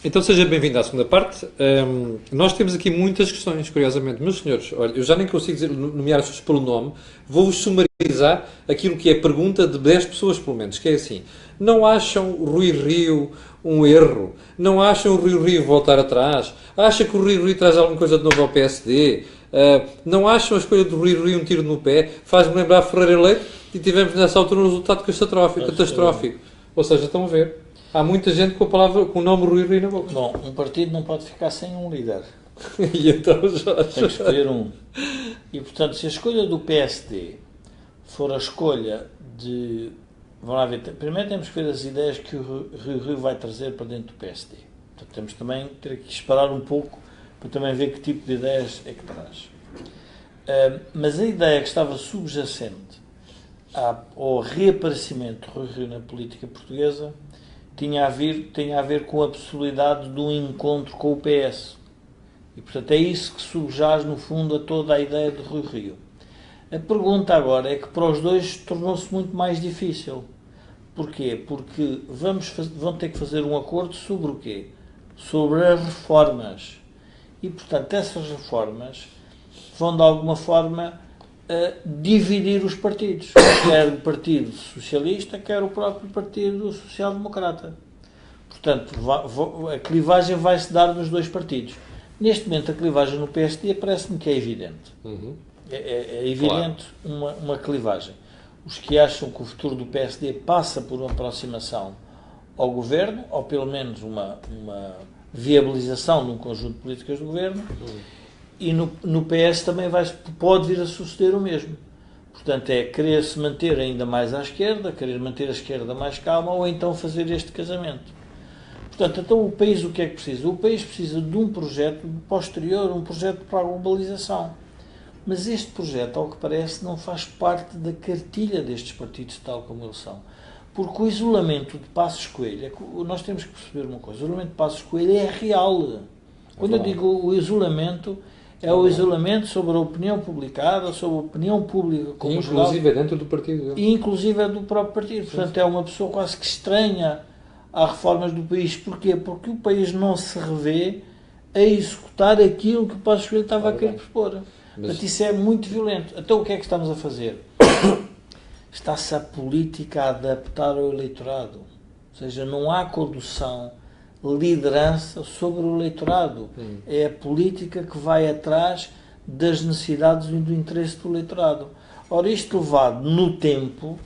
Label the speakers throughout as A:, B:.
A: Então seja bem-vindo à segunda parte. Nós temos aqui muitas questões, curiosamente. Meus senhores, olha, eu já nem consigo nomear as pessoas pelo nome, vou-vos sumarizar aquilo que é pergunta de 10 pessoas, pelo menos, que é assim: não acham o Rui Rio um erro? Não acham o Rui Rio voltar atrás? Acha que o Rui Rio traz alguma coisa de novo ao PSD? Não acham a escolha do Rui Rio um tiro no pé? Faz-me lembrar Ferreira Leite e tivemos nessa altura um resultado catastrófico. Ou seja, estão a ver. Há muita gente com a palavra, com o nome Rui Rio na boca.
B: Bom, um partido não pode ficar sem um líder.
A: E então, Jorge?
B: Tem que escolher um. E, portanto, se a escolha do PSD for a escolha de... Vamos lá ver. Primeiro temos que ver as ideias que o Rui Rio vai trazer para dentro do PSD. Portanto, temos também ter que esperar um pouco para também ver que tipo de ideias é que traz. Mas a ideia que estava subjacente ao reaparecimento do Rui Rio na política portuguesa tinha a ver com a possibilidade de um encontro com o PS. E, portanto, é isso que subjaz, no fundo, a toda a ideia de Rui Rio. A pergunta agora é que para os dois tornou-se muito mais difícil. Porquê? Porque vão ter que fazer um acordo sobre o quê? Sobre as reformas. E, portanto, essas reformas vão, de alguma forma, dividir os partidos. Quer o Partido Socialista, quer o próprio Partido Social Democrata. Portanto, a clivagem vai-se dar nos dois partidos. Neste momento, a clivagem no PSD parece-me que é evidente.
A: Uhum.
B: É evidente, claro, uma clivagem. Os que acham que o futuro do PSD passa por uma aproximação ao governo, ou pelo menos uma viabilização de um conjunto de políticas do governo, e no PS também pode vir a suceder o mesmo. Portanto, é querer se manter ainda mais à esquerda, querer manter a esquerda mais calma, ou então fazer este casamento. Portanto, então o país o que é que precisa? O país precisa de um projeto posterior, um projeto para a globalização. Mas este projeto, ao que parece, não faz parte da cartilha destes partidos tal como eles são. Porque o isolamento de Passos Coelho, nós temos que perceber uma coisa, o isolamento de Passos Coelho é real. Quando eu digo o isolamento, é o isolamento sobre a opinião publicada, sobre a opinião pública como geral.
A: Inclusive é dentro do partido.
B: E inclusive é do próprio partido. Portanto, é uma pessoa quase que estranha às reformas do país. Porquê? Porque o país não se revê a executar aquilo que o Passos Coelho estava a querer propor. Portanto, isso é muito violento. Então, o que é que estamos a fazer? Está-se a política a adaptar ao eleitorado. Ou seja, não há condução, liderança sobre o eleitorado. É a política que vai atrás das necessidades e do interesse do eleitorado. Ora, isto levado no tempo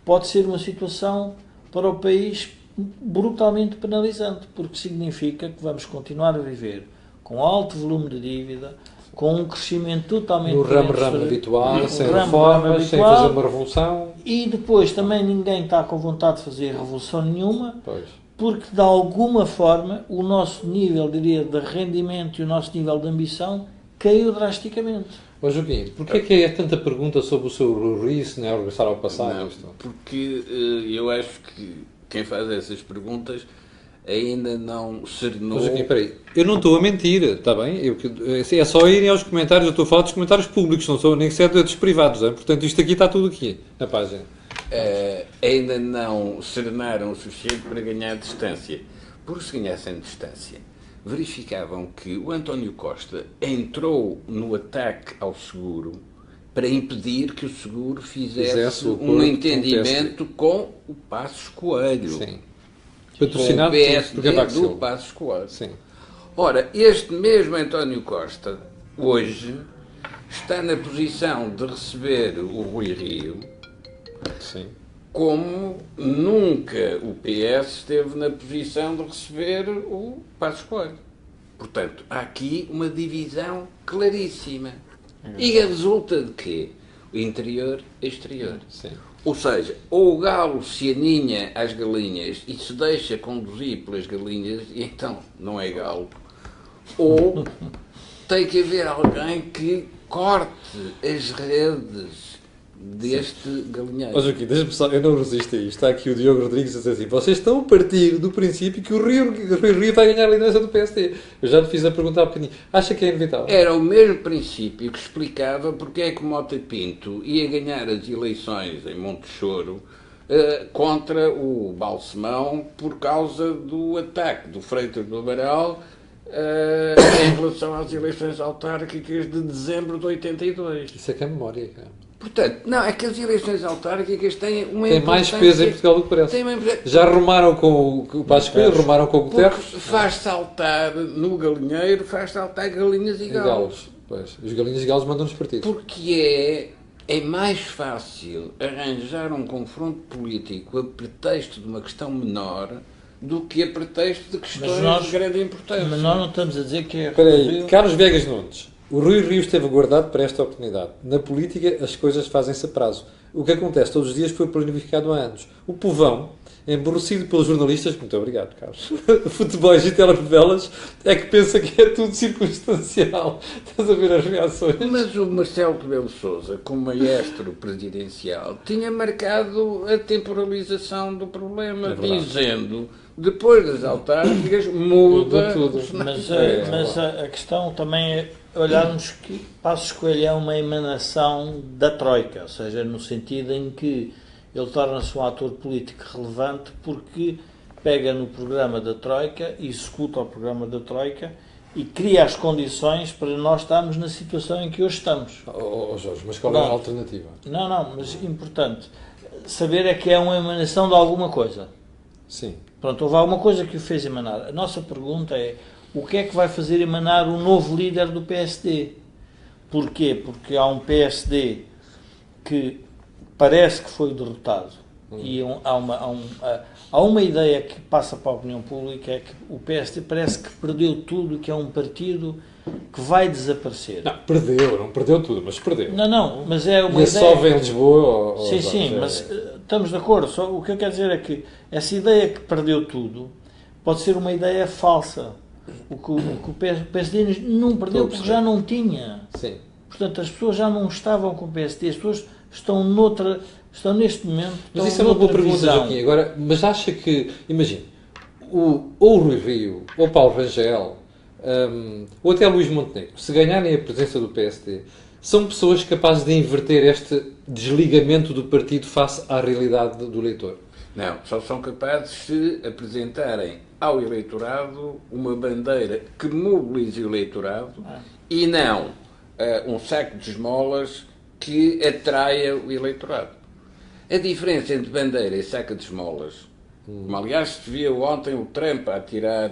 B: pode ser uma situação para o país brutalmente penalizante, porque significa que vamos continuar a viver com alto volume de dívida, com um crescimento totalmente...
A: No ramo habitual, sem reformas, sem fazer uma revolução.
B: E depois também ninguém está com vontade de fazer revolução nenhuma,
A: Pois.
B: Porque de alguma forma o nosso nível, diria, de rendimento e o nosso nível de ambição caiu drasticamente.
A: Ó Joaquim, porquê que é tanta pergunta sobre o seu Rui, se não é regressar ao passado?
C: Não, porque eu acho que quem faz essas perguntas ainda não serenou...
A: Mas Joaquim, peraí, eu não estou a mentir, está bem? É só irem aos comentários, eu estou a falar dos comentários públicos, não sou nem sequer dos privados, hein? Portanto isto aqui está tudo aqui, na página.
C: Ainda não serenaram o suficiente para ganhar distância. Porque se ganhassem distância, verificavam que o António Costa entrou no ataque ao seguro para impedir que o seguro fizesse um entendimento com o Passos Coelho.
A: Sim. Patrocinado
C: com o PSD do Passos Coelho.
A: Sim.
C: Ora, este mesmo António Costa, hoje, está na posição de receber o Rui Rio.
A: Sim.
C: Como nunca o PS esteve na posição de receber o Passos Coelho. Portanto, há aqui uma divisão claríssima. E resulta de quê? O interior-exterior. Ou seja, ou o galo se aninha às galinhas e se deixa conduzir pelas galinhas, e então não é galo, ou tem que haver alguém que corte as redes deste galinheiro.
A: Mas aqui, deixa-me só, eu não resisto a isto. Está aqui o Diogo Rodrigues a dizer assim: vocês estão a partir do princípio que o Rio vai ganhar a liderança do PSD. Eu já lhe fiz a pergunta há bocadinho. Acha que é inevitável?
C: Era o mesmo princípio que explicava porque é que Mota Pinto ia ganhar as eleições em Monte Choro contra o Balsemão por causa do ataque do Freitas do Amaral em relação às eleições autárquicas de dezembro de 82.
A: Isso é que é memória, cara.
C: Portanto, não, é que as eleições autárquicas têm uma
A: Tem mais peso em Portugal do que parece. Já rumaram com o Passos Coelho, rumaram com o Guterres.
C: Faz saltar no galinheiro, faz saltar galinhas e galos.
A: Pois. Os galinhas e galos mandam-nos partidos.
C: Porque é mais fácil arranjar um confronto político a pretexto de uma questão menor do que a pretexto de questões de grande importância.
B: Mas nós não estamos a dizer que é...
A: Espera aí, Carlos Viegas Nunes. O Rui Rio esteve guardado para esta oportunidade. Na política, as coisas fazem-se a prazo. O que acontece todos os dias foi planificado há anos. O povão, emborrecido pelos jornalistas, muito obrigado, Carlos, futebols e telenovelas, é que pensa que é tudo circunstancial. Estás a ver as reações?
C: Mas o Marcelo Rebelo de Sousa, como maestro presidencial, tinha marcado a temporalização do problema, dizendo... Depois das autárquicas, muda
A: tudo.
B: Mas a questão também é olharmos que Passos Coelho é uma emanação da Troika, ou seja, no sentido em que ele torna-se um ator político relevante porque pega no programa da Troika, executa o programa da Troika e cria as condições para nós estarmos na situação em que hoje estamos.
A: Jorge, mas qual é a alternativa?
B: Não, mas importante saber é que é uma emanação de alguma coisa.
A: Sim.
B: Pronto, houve alguma coisa que o fez emanar. A nossa pergunta é, o que é que vai fazer emanar o novo líder do PSD? Porquê? Porque há um PSD que parece que foi derrotado e há uma ideia que passa para a opinião pública, é que o PSD parece que perdeu tudo, que é um partido que vai desaparecer.
A: Não perdeu tudo, mas perdeu.
B: Não, mas é uma
A: e
B: ideia...
A: só vem Lisboa...
B: Sim, mas estamos de acordo. Só o que eu quero dizer é que essa ideia que perdeu tudo pode ser uma ideia falsa. O que o PSD não perdeu porque já não tinha.
A: Sim.
B: Portanto, as pessoas já não estavam com o PSD, as pessoas estão neste momento...
A: Mas isso é uma boa pergunta, Joaquim. Agora, mas acha que, imagine, ou o Rui Rio, ou Paulo Rangel, ou até Luís Montenegro, se ganharem a presença do PSD, são pessoas capazes de inverter este desligamento do partido face à realidade do eleitor?
C: Não, só são capazes se apresentarem ao eleitorado uma bandeira que mobilize o eleitorado e não um saco de esmolas que atraia o eleitorado. A diferença entre bandeira e saco de esmolas, como aliás se viu ontem o Trump a tirar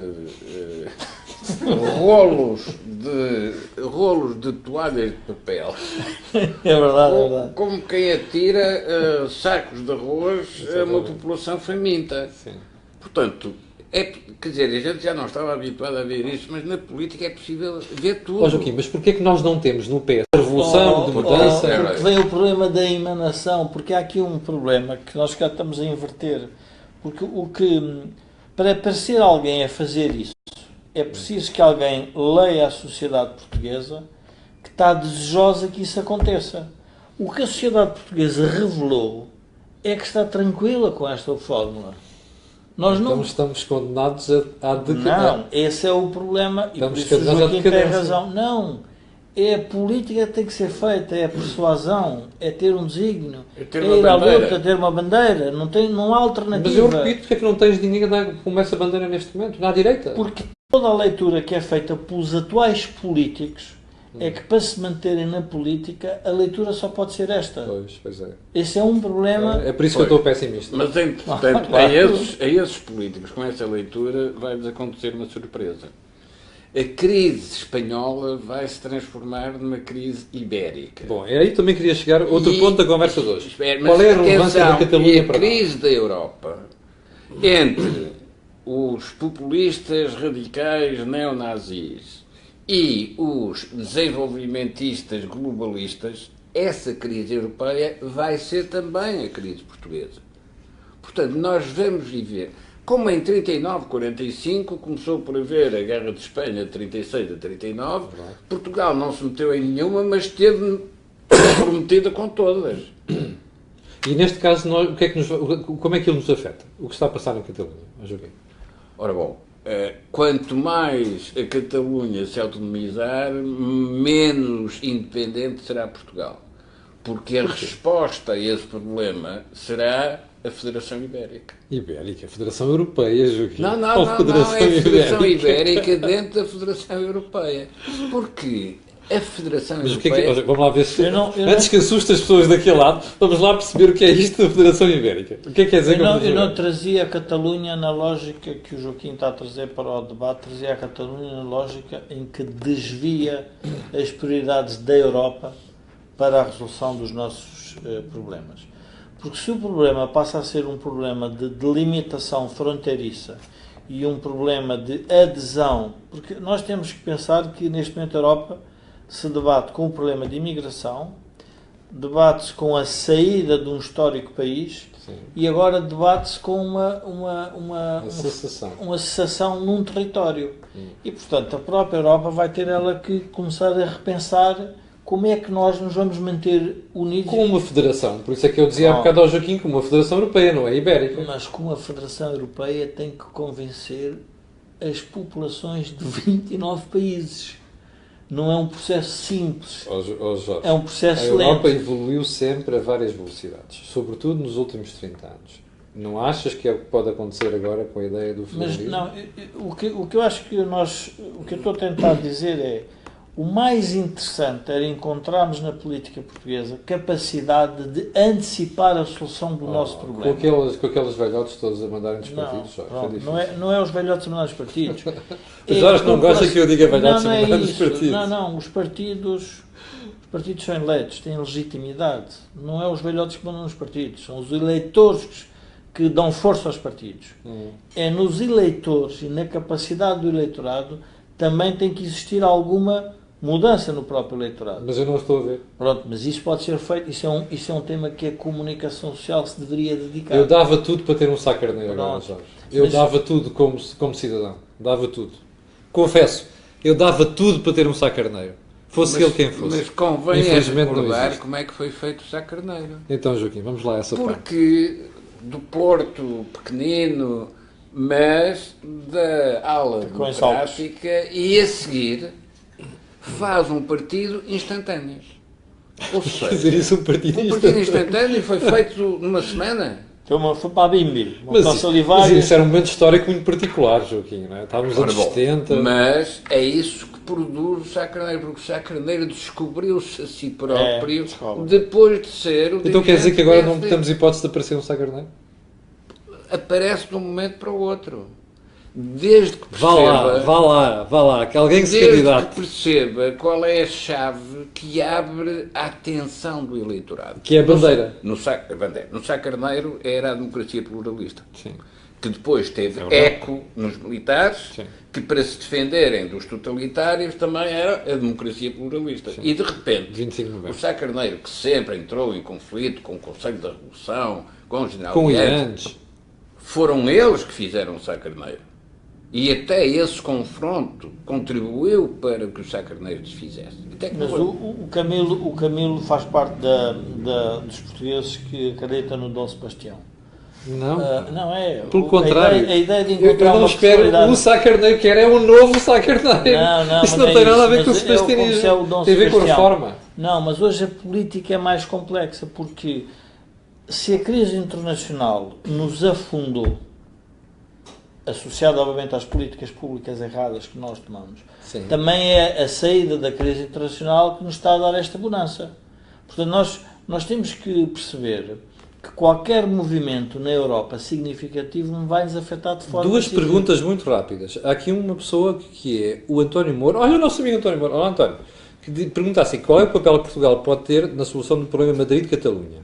C: rolos de toalhas de papel.
B: É verdade.
C: Como quem atira sacos de arroz a uma população faminta.
A: Sim.
C: Portanto, quer dizer, a gente já não estava habituado a ver isso, mas na política é possível ver tudo.
A: Joaquim, mas porquê é que nós não temos no PS a revolução de mudança?
B: Porque vem o problema da emanação, porque há aqui um problema que nós cá estamos a inverter. Porque para ser alguém a fazer isso, é preciso que alguém leia a sociedade portuguesa que está desejosa que isso aconteça. O que a sociedade portuguesa revelou é que está tranquila com esta fórmula. Nós
A: então
B: não
A: estamos condenados a decadência.
B: Não, esse é o problema e por isso o Joaquim tem razão. Não, é a política que tem que ser feita, é a persuasão, é ter um desígnio, é ir à luta, ter uma bandeira, não há alternativa.
A: Mas eu repito, porque é que não tens ninguém a dar como essa bandeira neste momento, na direita?
B: Porque toda a leitura que é feita pelos atuais políticos é que para se manterem na política a leitura só pode ser esta.
A: Pois é.
B: Esse é um problema.
A: É por isso que eu estou pessimista.
C: Mas, entretanto, a esses políticos com essa leitura vai-lhes acontecer uma surpresa. A crise espanhola vai se transformar numa crise ibérica.
A: Bom, aí também queria chegar a outro ponto da conversa de hoje.
C: Qual
A: é a relevância da Catalunha para
C: a crise da Europa entre os populistas radicais neonazis e os desenvolvimentistas globalistas, essa crise europeia vai ser também a crise portuguesa. Portanto, nós vamos viver, como em 39, 45, começou por haver a Guerra de Espanha de 36 a 39, Portugal não se meteu em nenhuma, mas esteve comprometida com todas.
A: E neste caso, como é que ele nos afeta? O que está a passar na Catalunha, Joaquim?
C: Ora bom, quanto mais a Catalunha se autonomizar, menos independente será Portugal. Porque a resposta a esse problema será a Federação Ibérica.
A: Ibérica, Federação Europeia, Joaquim.
C: Não,
A: Ou
C: é a Federação Ibérica dentro da Federação Europeia. Porque a Federação
A: Mas o que
C: Europeia...
A: é que, vamos lá ver se...
B: Eu não-
A: Antes que assuste as pessoas daquele lado, vamos lá perceber o que é isto da Federação Ibérica. O que é que quer dizer com a
B: Eu
A: Federação
B: não
A: Ibérica?
B: trazia a Catalunha na lógica que o Joaquim está a trazer para o debate, trazia a Catalunha na lógica em que desvia as prioridades da Europa para a resolução dos nossos problemas. Porque se o problema passa a ser um problema de delimitação fronteiriça e um problema de adesão, porque nós temos que pensar que neste momento a Europa se debate com o problema de imigração, debate-se com a saída de um histórico país
A: Sim.
B: e agora debate-se com
A: A sensação.
B: uma cessação num território. E, portanto, a própria Europa vai ter ela que começar a repensar como é que nós nos vamos manter unidos.
A: Com uma federação. Por isso é que eu dizia há bocado ao Joaquim, com uma Federação Europeia, não é Ibérica.
B: Mas com a Federação Europeia tem que convencer as populações de 29 países. Não é um processo simples.
A: Ó Jorge,
B: É um
A: a
B: processo
A: Europa
B: lento.
A: evoluiu sempre a várias velocidades, sobretudo nos últimos 30 anos. Não achas que é o que pode acontecer agora com a ideia do
B: Mas
A: federalismo?
B: não, o que eu acho que o que eu estou a tentar dizer é o mais interessante era encontrarmos na política portuguesa capacidade de antecipar a solução do nosso problema.
A: Com aqueles velhotes todos a mandarem dos
B: Não,
A: partidos, Jorge.
B: pronto,
A: é difícil.
B: não é os velhotes a mandar os partidos.
A: O Jorge não gosta que eu diga velhotes
B: não
A: a
B: é
A: mandar dos
B: isso.
A: partidos.
B: Não, os partidos são eleitos, têm legitimidade. Não é os velhotes que mandam nos partidos, são os eleitores que dão força aos partidos. É nos eleitores e na capacidade do eleitorado também tem que existir alguma mudança no próprio eleitorado.
A: Mas eu não estou a ver.
B: Pronto, mas isso pode ser feito, isso é um tema que a comunicação social se deveria dedicar.
A: Eu dava tudo para ter um Sá Carneiro agora,
B: Pronto.
A: Jorge. Eu
B: Mas-
A: dava tudo como cidadão. Dava tudo. Confesso, eu dava tudo para ter um Sá Carneiro. Fosse ele quem fosse.
C: Mas convém
A: Infelizmente não
C: recordar
A: existe.
C: como é que foi feito o Sá Carneiro.
A: Então, Joaquim, vamos lá a essa parte.
C: Porque do Porto pequenino, mas da ala
B: Ficou em
C: democrática, e a seguir faz um partido instantâneo. Ou
A: Quer dizer
C: seja,
A: isso um partido
C: um partido instantâneo foi feito numa semana.
B: Foi para a Bimbi, uma
A: Mas
B: calça
A: isso
B: olivária.
A: era um momento histórico muito particular, Joaquim, não é? Estávamos nos
C: Ora,
A: anos
C: bom,
A: 70.
C: mas é isso que produz o Sá Carneiro, porque o Sá Carneiro descobriu-se a si próprio
B: descobre.
C: depois de ser o
A: Então quer dizer que agora não
C: dirigente
A: temos hipótese de aparecer um Sá Carneiro?
C: aparece de um momento para o outro. Desde que
A: Vá
C: perceba,
A: lá, que alguém se
C: desde
A: candidate.
C: que perceba qual é a chave que abre a atenção do eleitorado.
A: Que é a bandeira.
C: No Sá Carneiro era a democracia pluralista,
A: Sim.
C: que depois teve
A: É verdade.
C: eco nos militares,
A: Sim.
C: que para se defenderem dos totalitários também era a democracia pluralista. E de repente,
A: 25 de
C: o
A: novembro.
C: Sá Carneiro, que sempre entrou em conflito com o Conselho da Revolução, com o General
A: Com
C: Guedes,
A: Iantes.
C: foram eles que fizeram o Sá Carneiro. E até esse confronto contribuiu para que o Sá Carneiro desfizesse. Até que
B: Mas
C: não-
B: o Camilo faz parte dos portugueses que acreditam no Dom Sebastião.
A: Não.
B: Não é.
A: Pelo contrário.
B: A ideia de
A: Eu
B: encontrar
A: não
B: uma
A: espero
B: personalidade-
A: o Sá Carneiro, que era um novo Sá Carneiro.
B: Não,
A: Isso
B: mas
A: não
B: é
A: tem nada a
B: isso,
A: ver com o
B: mas é como se é o
A: sebastianismo.
B: Dom
A: Tem a ver com a
B: Sebastião.
A: reforma.
B: Não, mas hoje a política é mais complexa, porque se a crise internacional nos afundou, associada obviamente às políticas públicas erradas que nós tomamos,
A: Sim.
B: também é a saída da crise internacional que nos está a dar esta bonança. Portanto, nós temos que perceber que qualquer movimento na Europa significativo não vai nos afetar de forma
A: Duas
B: decisiva.
A: perguntas muito rápidas. Há aqui uma pessoa que é o António Moura. Olha o nosso amigo António Moura. Olá, António. Que pergunta assim, qual é o papel que Portugal pode ter na solução do problema Madrid-Catalunha?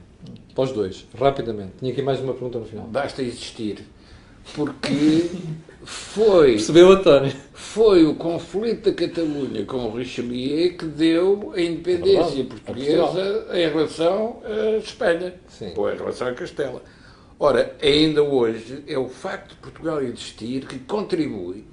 A: Para os dois, rapidamente. Tinha aqui mais uma pergunta no final.
C: Basta existir. Porque foi
A: Percebeu, António?
C: o conflito da Catalunha com o Richelieu que deu a independência
A: verdade.
C: portuguesa em relação à Espanha,
A: Sim.
C: ou em relação a Castela. Ora, ainda hoje é o facto de Portugal existir que contribui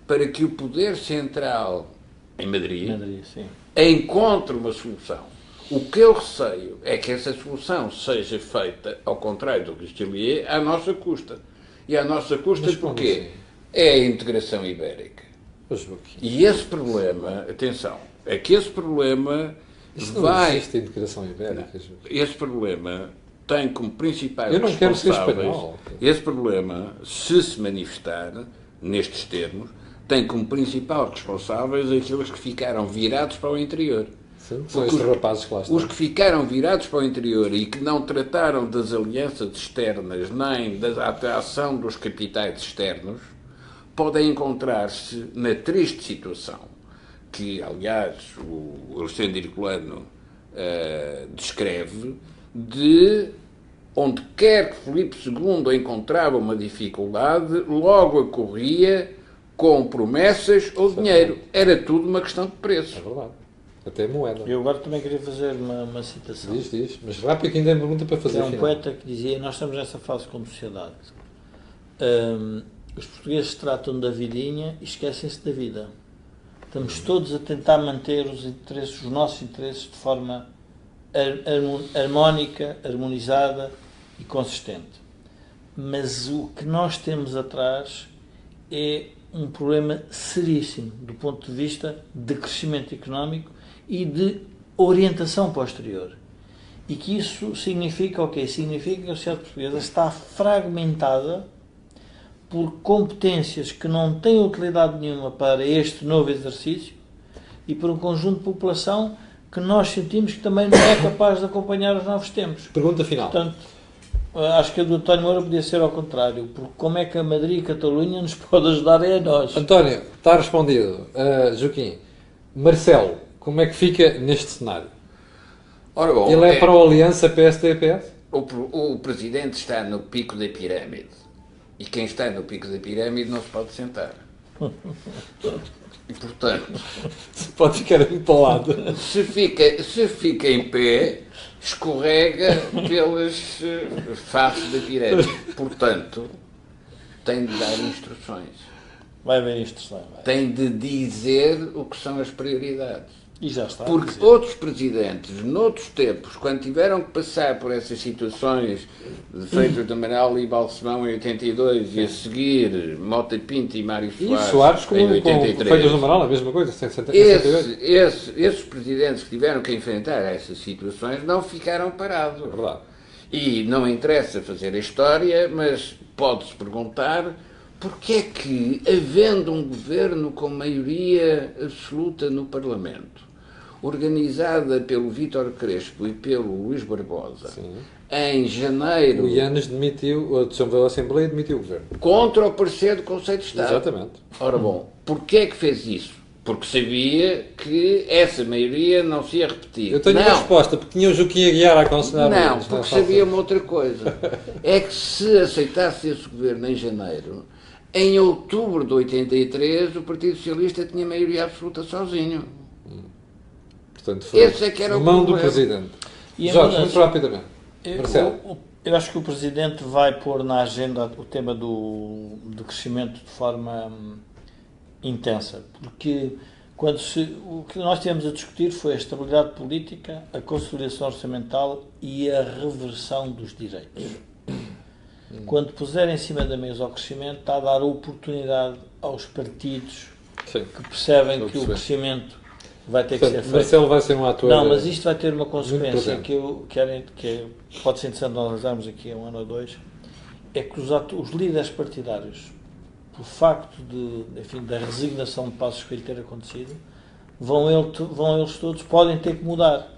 C: para que o poder central em Madrid
B: Madrid, sim.
C: encontre uma solução. O que eu receio é que essa solução seja feita, ao contrário do Richelieu, à nossa custa. E à nossa custa
A: Mas como
C: porquê?
A: assim?
C: É a integração ibérica.
A: Ô, Joaquim,
C: E esse problema, atenção, é que esse problema
A: isso não
C: vai...
A: existe a integração ibérica, Joaquim.
C: Esse problema tem como principais
A: Eu não quero ser
C: responsáveis
A: espanhol.
C: esse problema, se manifestar nestes termos, tem como principal responsáveis aqueles que ficaram virados para o interior.
A: Sim, são estes rapazes que lá estão.
C: Os que ficaram virados para o interior e que não trataram das alianças externas nem da atração dos capitais externos podem encontrar-se na triste situação que, aliás, o Alexandre Herculano descreve, de onde quer que Filipe II encontrava uma dificuldade, logo acorria com promessas ou dinheiro. Era tudo uma questão de preço.
A: É verdade. Até moeda.
B: Eu agora também queria fazer uma citação.
A: Diz. Mas rápido que ainda é pergunta para fazer.
B: É um
A: afinal.
B: poeta que dizia: nós estamos nessa fase como sociedade. Os portugueses tratam da vidinha e esquecem-se da vida. Estamos todos a tentar manter os nossos interesses de forma harmónica, harmonizada e consistente. Mas o que nós temos atrás é um problema seríssimo do ponto de vista de crescimento económico e de orientação posterior. E que isso significa o quê? Significa que a sociedade portuguesa está fragmentada por competências que não têm utilidade nenhuma para este novo exercício e por um conjunto de população que nós sentimos que também não é capaz de acompanhar os novos tempos.
A: Pergunta final.
B: Portanto, acho que a do António Moura podia ser ao contrário, porque como é que a Madrid e a Catalunha nos pode ajudar é a nós.
A: António, está respondido. Joaquim, Marcelo, como é que fica neste cenário?
C: Ora bom,
A: Ele é para a aliança PSD-PS?
C: o presidente está no pico da pirâmide. E quem está no pico da pirâmide não se pode sentar. E, portanto,
A: Pode ficar empolado.
C: se fica em pé, escorrega pelas faces da pirâmide. Portanto, tem de dar instruções.
B: Vai ver isto, vai.
C: Tem de dizer o que são as prioridades.
B: E já está.
C: Porque outros presidentes, noutros tempos, quando tiveram que passar por essas situações feitas de Amaral e Balsemão em 82 e a seguir Mota Pinto e Mário
A: E
C: Soares,
A: Soares com
C: em
A: feitas
C: 83,
A: no Amaral, a mesma coisa, em 78.
C: esses presidentes que tiveram que enfrentar essas situações não ficaram parados.
A: É verdade.
C: E não interessa fazer a história, mas pode-se perguntar porque é que, havendo um governo com maioria absoluta no Parlamento, organizada pelo Vítor Crespo e pelo Luís Barbosa,
A: Sim.
C: em janeiro,
A: O Ianes demitiu, a dissolveu a Assembleia e demitiu o Governo.
C: contra o parecer do Conselho de Estado.
A: Exatamente.
C: Ora bom, porquê é que fez isso? Porque sabia que essa maioria não se ia repetir.
A: Eu tenho uma resposta, porque tinha o Joaquim Aguiar a aconselhar.
C: Não, porque sabia uma outra coisa. É que se aceitasse esse governo em janeiro, em outubro de 83, o Partido Socialista tinha maioria absoluta sozinho.
A: Portanto, foi
C: Esse é que era o
A: mão do
C: problema.
A: Presidente.
B: E a
A: Jorge,
B: mudança?
A: muito rapidamente. Marcelo.
B: Eu acho que o Presidente vai pôr na agenda o tema do crescimento de forma intensa, porque o que nós tivemos a discutir foi a estabilidade política, a consolidação orçamental e a reversão dos direitos. Quando puser em cima da mesa o crescimento, está a dar oportunidade aos partidos
A: Sim.
B: que percebem
A: Estou a
B: que o
A: perceber.
B: crescimento vai ter que ser
A: Portanto,
B: feito.
A: Marcelo vai ser um ator.
B: Não, mas isto vai ter uma consequência
A: presente.
B: que eu quero, pode ser interessante analisarmos aqui a um ano ou dois, é que os líderes partidários, pelo facto da resignação de Passos Coelho ter acontecido, vão eles todos, podem ter que mudar.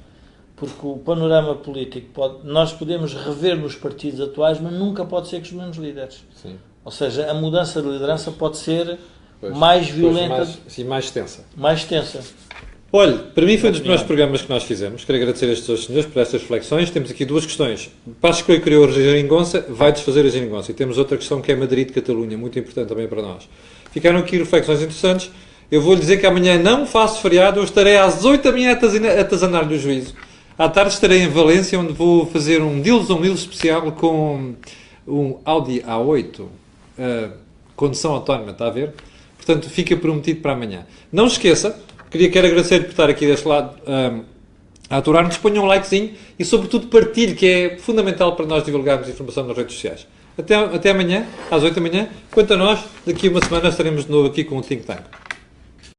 B: Porque o panorama político, nós podemos rever nos partidos atuais, mas nunca pode ser com os mesmos líderes.
A: Sim.
B: Ou seja, a mudança de liderança pode ser
A: Pois,
B: mais
A: pois,
B: violenta,
A: mais extensa.
B: mais tensa.
A: Olha, para mim foi um dos melhores programas que nós fizemos. Quero agradecer a estes dois senhores por estas reflexões. Temos aqui duas questões. Passos Coelho criou a geringonça, vai desfazer a geringonça. E temos outra questão que é Madrid de Catalunha, muito importante também para nós. Ficaram aqui reflexões interessantes. Eu vou-lhe dizer que amanhã não faço feriado, eu estarei às 8 da manhã a atazanar no juízo. À tarde estarei em Valência, onde vou fazer um Deals on Wheels especial com um Audi A8, condução autónoma, está a ver? Portanto, fica prometido para amanhã. Não se esqueça, quero agradecer por estar aqui deste lado a aturar-nos, ponham um likezinho e, sobretudo, partilhe, que é fundamental para nós divulgarmos informação nas redes sociais. Até amanhã, às 8 da manhã. Quanto a nós, daqui a uma semana estaremos de novo aqui com o Think Tank.